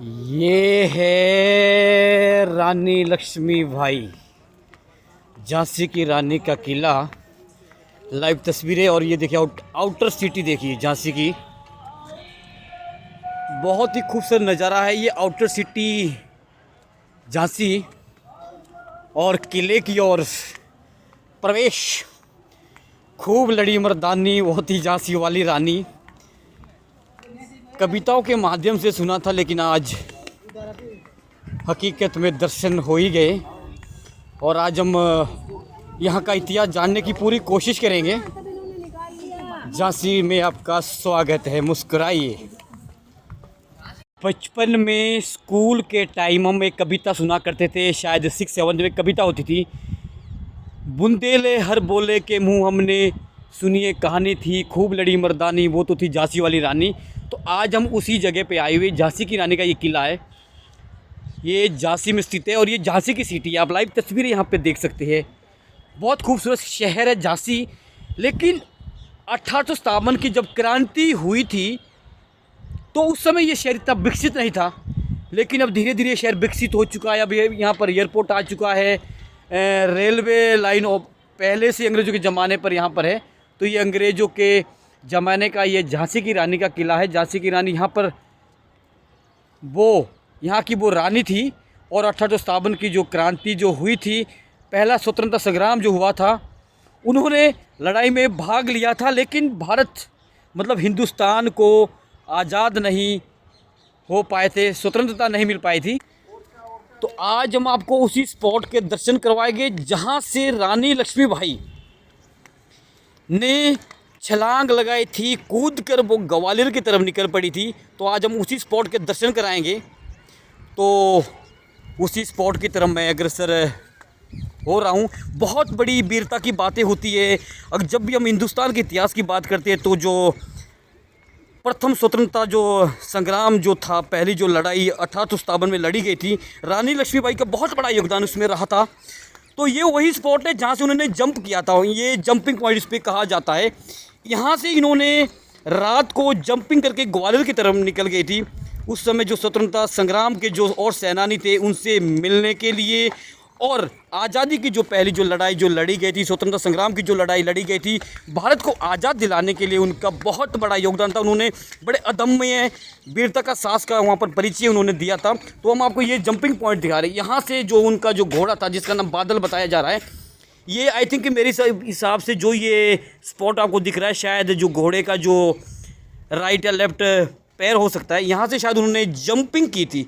ये है रानी लक्ष्मीबाई, झांसी की रानी का किला। लाइव तस्वीरें। और ये देखिए आउटर सिटी देखिए झांसी की, बहुत ही खूबसूरत नज़ारा है ये आउटर सिटी झांसी। और किले की ओर प्रवेश, खूब लड़ी मर्दानी होती झांसी वाली रानी। कविताओं के माध्यम से सुना था, लेकिन आज हकीकत में दर्शन हो ही गए। और आज हम यहाँ का इतिहास जानने की पूरी कोशिश करेंगे। झांसी में आपका स्वागत है, मुस्कुराइए। बचपन में स्कूल के टाइम हम एक कविता सुना करते थे, शायद 6-7 में कविता होती थी। बुंदेले हर बोले के मुँह हमने सुनिए कहानी थी, खूब लड़ी मर्दानी वो तो थी झांसी वाली रानी। तो आज हम उसी जगह पे आए हुए, झांसी की रानी का ये किला है, ये झांसी में स्थित है और ये झांसी की सिटी है। आप लाइव तस्वीरें यहाँ पे देख सकते हैं। बहुत खूबसूरत शहर है झांसी। लेकिन 1857 की जब क्रांति हुई थी तो उस समय ये शहर इतना विकसित नहीं था। लेकिन अब धीरे धीरे शहर विकसित हो चुका है। अब यहाँ पर एयरपोर्ट आ चुका है, रेलवे लाइन पहले से अंग्रेज़ों के ज़माने पर यहाँ पर है। तो ये अंग्रेज़ों के ज़माने का ये झांसी की रानी का किला है। झांसी की रानी यहाँ पर यहाँ की वो रानी थी। और 1857 की जो क्रांति जो हुई थी, पहला स्वतंत्रता संग्राम जो हुआ था, उन्होंने लड़ाई में भाग लिया था। लेकिन भारत मतलब हिंदुस्तान को आज़ाद नहीं हो पाए थे, स्वतंत्रता नहीं मिल पाई थी। तो आज हम आपको उसी स्पॉट के दर्शन करवाएंगे जहाँ से रानी लक्ष्मीबाई ने छलांग लगाई थी, कूद कर वो ग्वालियर की तरफ निकल पड़ी थी। तो आज हम उसी स्पॉट के दर्शन कराएंगे। तो उसी स्पॉट की तरफ मैं अग्रसर हो रहा हूँ। बहुत बड़ी वीरता की बातें होती है। और जब भी हम हिंदुस्तान के इतिहास की बात करते हैं तो जो प्रथम स्वतंत्रता जो संग्राम जो था, पहली जो लड़ाई 1857 में लड़ी गई थी, रानी लक्ष्मीबाई का बहुत बड़ा योगदान उसमें रहा था। तो ये वही स्पॉट है जहाँ से उन्होंने जंप किया था। ये जंपिंग पॉइंट इस पर कहा जाता है। यहाँ से इन्होंने रात को जंपिंग करके ग्वालियर की तरफ निकल गई थी। उस समय जो स्वतंत्रता संग्राम के जो और सेनानी थे उनसे मिलने के लिए, और आज़ादी की जो पहली जो लड़ाई जो लड़ी गई थी, स्वतंत्रता संग्राम की जो लड़ाई लड़ी गई थी, भारत को आज़ाद दिलाने के लिए उनका बहुत बड़ा योगदान था। उन्होंने बड़े अदम्य वीरता का साहस का वहाँ पर परिचय उन्होंने दिया था। तो हम आपको ये जंपिंग पॉइंट दिखा रहे हैं। यहाँ से जो उनका जो घोड़ा था, जिसका नाम बादल बताया जा रहा है, ये आई थिंक मेरे हिसाब से जो ये स्पॉट आपको दिख रहा है, शायद जो घोड़े का जो राइट या लेफ्ट पैर हो सकता है, यहाँ से शायद उन्होंने जंपिंग की थी।